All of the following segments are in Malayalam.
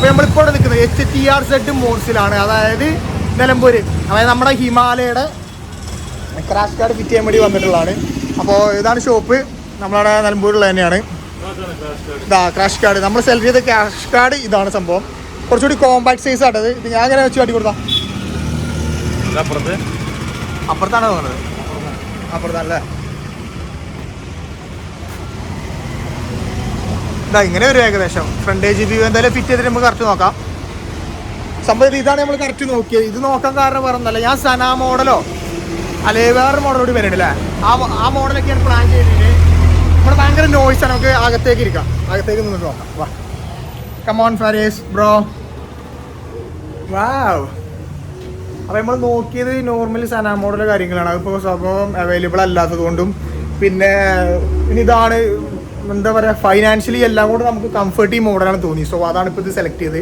അപ്പോൾ നമ്മളിപ്പോൾ ഇവിടെ നിൽക്കുന്നത് HTRZ മോഡ്സിലാണ്, അതായത് നിലമ്പൂർ, അതായത് നമ്മുടെ ഹിമാലയയുടെ ക്രാഷ് ഗാർഡ് ഫിറ്റ് ചെയ്യാൻ വേണ്ടി വന്നിട്ടുള്ളതാണ്. അപ്പോൾ ഇതാണ് ഷോപ്പ്, നമ്മളവിടെ നിലമ്പൂരിലുള്ള തന്നെയാണ്. ഇതാ ക്രാഷ് ഗാർഡ്, നമ്മൾ സെലക്ട് ചെയ്ത ക്രാഷ് ഗാർഡ് ഇതാണ് സംഭവം. കുറച്ചുകൂടി കോമ്പാക്ട് സൈസ് ആട്ടത്. ഇത് ഞാൻ അങ്ങനെ വെച്ച് കാട്ടി കൊടുത്താം. അപ്പുറത്താണ് തോന്നുന്നത്, അപ്പുറത്താണല്ലേ. ഇതാ ഇങ്ങനെ ഒരു ഏകദേശം ഫ്രണ്ടേജ് വ്യൂ എന്തായാലും ഫിറ്റ് ചെയ്തിട്ട് നമുക്ക് കറക്റ്റ് നോക്കാം. സംഭവം ഇതാണ് നമ്മൾ കറക്റ്റ് നോക്കിയത്. ഇത് നോക്കാൻ കാരണം വേറെ ഒന്നല്ല, ഞാൻ സന മോഡലോ അല്ലെങ്കിൽ വേറൊരു മോഡൽ കൂടി വരുന്നുണ്ടല്ലേ, ആ മോഡലൊക്കെയാണ് പ്ലാൻ ചെയ്തിട്ട്. ഇവിടെ ഭയങ്കര നോയ്സാണ്, നമുക്ക് അകത്തേക്ക് ഇരിക്കാം, അകത്തേക്ക് നിന്നിട്ട് നോക്കാം. വാ കമോൺ ഫാരീസ് ബ്രോ, വാവ്. അപ്പോൾ നമ്മൾ നോക്കിയത് നോർമലി സന മോഡൽ കാര്യങ്ങളാണ്. അതിപ്പോൾ സംഭവം അവൈലബിൾ അല്ലാത്തത് കൊണ്ടും പിന്നെ ഇതാണ് എന്താ പറയുക, ഫൈനാൻഷ്യലി എല്ലാം കൂടെ നമുക്ക് കംഫർട്ടീവ് മോഡലാണ് തോന്നി. സോ അതാണ് ഇപ്പോൾ ഇത് സെലക്ട് ചെയ്ത്.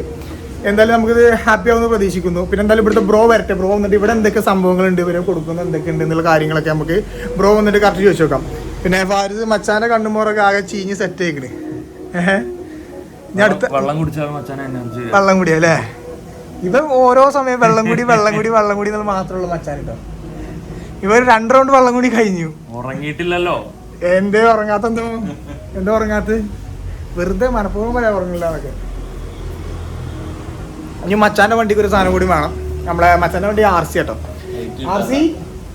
എന്തായാലും നമുക്കിത് ഹാപ്പി ആവുമെന്ന് പ്രതീക്ഷിക്കുന്നു. പിന്നെ എന്തായാലും ഇവിടുത്തെ ബ്രോ വരട്ടെ, ബ്രോ വന്നിട്ട് ഇവിടെ എന്തൊക്കെ സംഭവങ്ങളുണ്ട്, ഇവരെ കൊടുക്കുന്നത് എന്തൊക്കെ ഉണ്ട് എന്നുള്ള കാര്യങ്ങളൊക്കെ നമുക്ക് ബ്രോ വന്നിട്ട് കറക്റ്റ് ചോദിച്ചു നോക്കാം. പിന്നെ ഫാരിസ് മച്ചാൻ്റെ കണ്ണുമോറൊക്കെ ആകെ ചീഞ്ഞ് സെറ്റ് ആയിക്കണ്. ഞാൻ അടുത്ത വെള്ളം കുടി അല്ലേ, ഇവർ ഓരോ സമയം വെള്ളം കുടി എന്നുള്ള മാത്രമുള്ള മച്ചാൻ കേട്ടോ. ഇവർ 2 റൗണ്ട് വെള്ളം കൂടി കഴിഞ്ഞു, ഉറങ്ങിയിട്ടില്ലല്ലോ. എന്തേ ഉറങ്ങാത്ത, എന്തോ ഉറങ്ങാത്ത, വെറുതെ മനഃപൂർവ്വം പറയാ ഉറങ്ങില്ല എന്നൊക്കെ. ഇനി മച്ചാൻ്റെ വണ്ടിക്ക് ഒരു സാധനം കൂടി വേണം. നമ്മളെ മച്ചാൻ്റെ വണ്ടി RC കേട്ടോ, RC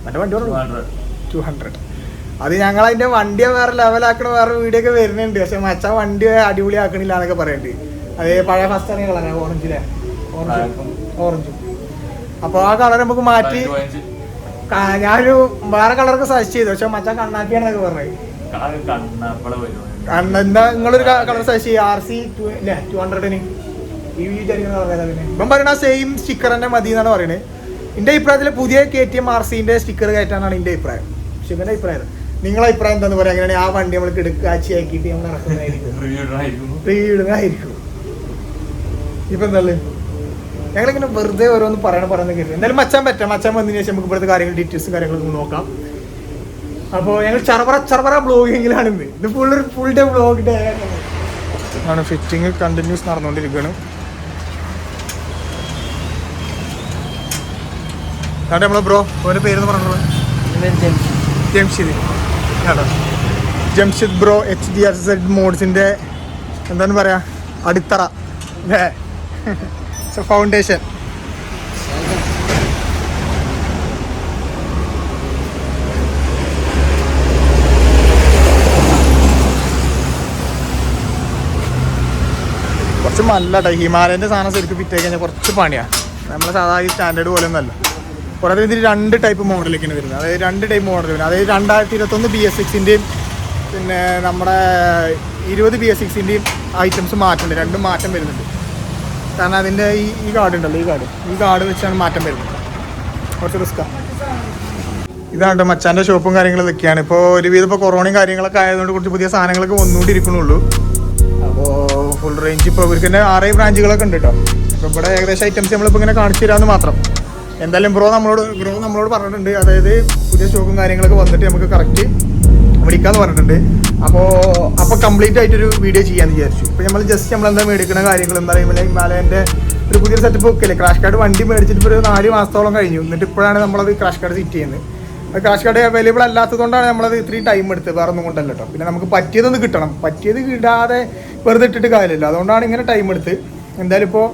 മറ്റേ വണ്ടി 200. അത് ഞങ്ങൾ അതിൻ്റെ വണ്ടിയെ വേറെ ലെവലാക്കണ വേറെ വീഡിയോ ഒക്കെ വരുന്നുണ്ട്. പക്ഷെ മച്ചാൻ വണ്ടി അടിപൊളി ആക്കണില്ല എന്നൊക്കെ പറയുന്നുണ്ട്. അതേ പഴയ ഫസ്റ്റ് ആണ് കളറാണ്, ഓറഞ്ചിലെ ഓറഞ്ചും. അപ്പോൾ ആ കളർ നമുക്ക് മാറ്റി ഞാനൊരു വേറെ കളറൊക്കെ സജസ്റ്റ് ചെയ്തു, പക്ഷെ മച്ചാൻ കണ്ണാക്കിയാണെന്നൊക്കെ പറഞ്ഞത്. എന്താ നിങ്ങളൊരു കളർ സജസ്റ്റ് ചെയ്യുക, RC 200-ന് ഇപ്പം പറയണ സെയിം സ്റ്റിക്കർ തന്നെ മതി എന്നാണ് പറയുന്നത്. എൻ്റെ അഭിപ്രായത്തിൽ പുതിയ KTM RC-ന്റെ സ്റ്റിക്കർ കയറ്റാനാണ് എൻ്റെ അഭിപ്രായം. ശിവന്റെ അഭിപ്രായം, നിങ്ങളെ അഭിപ്രായം എന്താന്ന് പറയാം. അങ്ങനെയാണെങ്കിൽ ആ വണ്ടി നമ്മൾ കിടക്കാച്ചിയാക്കിയിട്ട് നമ്മൾ ഇടുന്നതായിരിക്കും. ഇപ്പം എന്തായാലും ഞങ്ങളിങ്ങനെ വെറുതെ ഓരോന്ന് പറയുന്നത് കേട്ടു. എന്തായാലും മച്ചാൻ വന്നതിന് ശേഷം നമുക്ക് ഇവിടുത്തെ കാര്യങ്ങൾ ഡീറ്റെയിൽസും കാര്യങ്ങളൊക്കെ നോക്കാം. അപ്പോൾ ഞങ്ങൾ ചറവറ ബ്ലോഗിങ്ങിലാണ് ഇത് ഫുൾ ഡേ ബ്ലോഗ് ഡേ ആണ്. ഫിറ്റിങ് കണ്ടിന്യൂസ് നടന്നുകൊണ്ടിരിക്കുകയാണ്. അതെ നമ്മളെ ബ്രോ, അവൻ്റെ പേരെന്ന് പറഞ്ഞത് ജംഷിദ് ബ്രോ, HTRZ മോഡ്സിൻ്റെ എന്താണ് പറയുക, അടിത്തറ അല്ലേ, ഫൗണ്ടേഷൻ. കുറച്ച് നല്ലട്ടോ ഹിമാലയൻ്റെ സാധനം ശരിക്കും ഫിറ്റ് ആയി കഴിഞ്ഞാൽ കുറച്ച് പണിയാണ്. നമ്മളെ സാധാരണ ഈ സ്റ്റാൻഡേർഡ് പോലെ ഒന്നല്ല. കുറേ ഇതിൽ 2 ടൈപ്പ് മോഡലൊക്കെയാണ് വരുന്നത്. അതായത് 2 ടൈപ്പ് മോഡൽ വരുന്നത്. അതായത് 2021 BS6-ൻ്റെയും പിന്നെ നമ്മുടെ 20 BS6-ൻ്റെയും ഐറ്റംസ് മാറ്റമുണ്ട്. 2 മാറ്റം വരുന്നുണ്ട്. കാരണം അതിൻ്റെ ഈ കാർഡ് ഉണ്ടല്ലോ, ഈ കാർഡ് വെച്ചാണ് മാറ്റം വരുന്നത്. കുറച്ച് റിസ്ക്കാണ്. ഇതാണ് മച്ചാൻ്റെ ഷോപ്പും കാര്യങ്ങളും ഇതൊക്കെയാണ്. ഇപ്പോൾ ഒരുവിധം ഇപ്പോൾ കൊറോണയും കാര്യങ്ങളൊക്കെ ആയതുകൊണ്ട് കുറച്ച് പുതിയ സാധനങ്ങളൊക്കെ വന്നുകൊണ്ടിരിക്കണുള്ളൂ. അപ്പോൾ ഫുൾ റേഞ്ച് ഇപ്പോൾ ഇവർക്ക് തന്നെ 6 ബ്രാഞ്ചുകളൊക്കെ ഉണ്ട് കേട്ടോ. അപ്പോൾ ഇവിടെ ഏകദേശം ഐറ്റംസ് നമ്മളിപ്പോൾ ഇങ്ങനെ കാണിച്ചു തരാമെന്ന് മാത്രം. എന്തായാലും ബ്രോ നമ്മളോട് പറഞ്ഞിട്ടുണ്ട്, അതായത് പുതിയ സ്റ്റോക്കും കാര്യങ്ങളൊക്കെ വന്നിട്ട് നമുക്ക് കറക്റ്റ് വിളിക്കാമെന്ന് പറഞ്ഞിട്ടുണ്ട്. അപ്പോൾ കംപ്ലീറ്റ് ആയിട്ടൊരു വീഡിയോ ചെയ്യാമെന്ന് വിചാരിച്ചു. ഇപ്പോൾ നമ്മൾ ജസ്റ്റ് നമ്മളെന്താ മേടിക്കുന്ന കാര്യങ്ങൾ എന്താ പറയുമ്പോൾ ഹിമാലയൻ്റെ ഒരു പുതിയൊരു സെറ്റപ്പ് ഒക്കെ അല്ലേ. ക്രാഷ് കാർഡ് വണ്ടി മേടിച്ചിട്ട് ഇപ്പോൾ ഒരു 4 മാസത്തോളം കഴിഞ്ഞു. എന്നിട്ട് ഇപ്പോഴാണ് നമ്മളത് ക്രാഷ് കാർഡ് ഫിറ്റ് ചെയ്യുന്നത്. അത് ക്രാഷ് കാർഡ് അവൈലബിൾ അല്ലാത്തതുകൊണ്ടാണ് നമ്മളത് ഇത്രയും ടൈം എടുത്തത്, വേറെ ഒന്നും കൊണ്ടല്ല കേട്ടോ. പിന്നെ നമുക്ക് പറ്റിയതൊന്ന് കിട്ടണം, പറ്റിയത് ഇടാതെ വെറുതെ ഇട്ടിട്ട് കാര്യമില്ല. അതുകൊണ്ടാണ് ഇങ്ങനെ ടൈം എടുത്ത്. എന്തായാലും ഇപ്പോൾ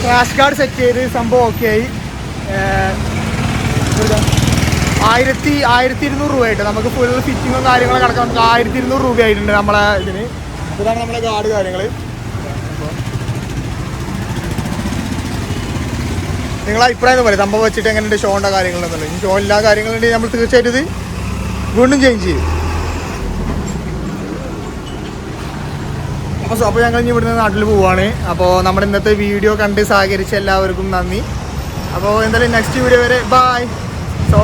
ക്രാഷ് ഗാർഡ് സെറ്റ് ചെയ്ത് സംഭവം ഓക്കെ ആയി. 1200 രൂപയായിട്ട് നമുക്ക് ഫുൾ ഫിറ്റിങ്ങും കാര്യങ്ങളും കിടക്കാൻ നമുക്ക് 1200 രൂപയായിട്ടുണ്ട് നമ്മളെ ഇതിന്. ഇതാണ് നമ്മളെ ഗാർഡ് കാര്യങ്ങൾ. നിങ്ങളെ അഭിപ്രായം എന്ന് പറയും സംഭവം വെച്ചിട്ട് എങ്ങനെയുണ്ട് ഷോൻ്റെ കാര്യങ്ങളെന്നുള്ളത്. ഇനി ഷോ എല്ലാ കാര്യങ്ങളുണ്ടെങ്കിൽ നമ്മൾ തീർച്ചയായിട്ടും ഇത് വീണ്ടും ചേഞ്ച് ചെയ്യും. അപ്പോൾ ഞങ്ങൾ ഇനി ഇവിടുന്ന് നാട്ടിൽ പോവുകയാണ്. അപ്പോൾ നമ്മുടെ ഇന്നത്തെ വീഡിയോ കണ്ട് സഹകരിച്ച എല്ലാവർക്കും നന്ദി. അപ്പോൾ എന്തായാലും നെക്സ്റ്റ് വീഡിയോ വരെ ബൈ. സോ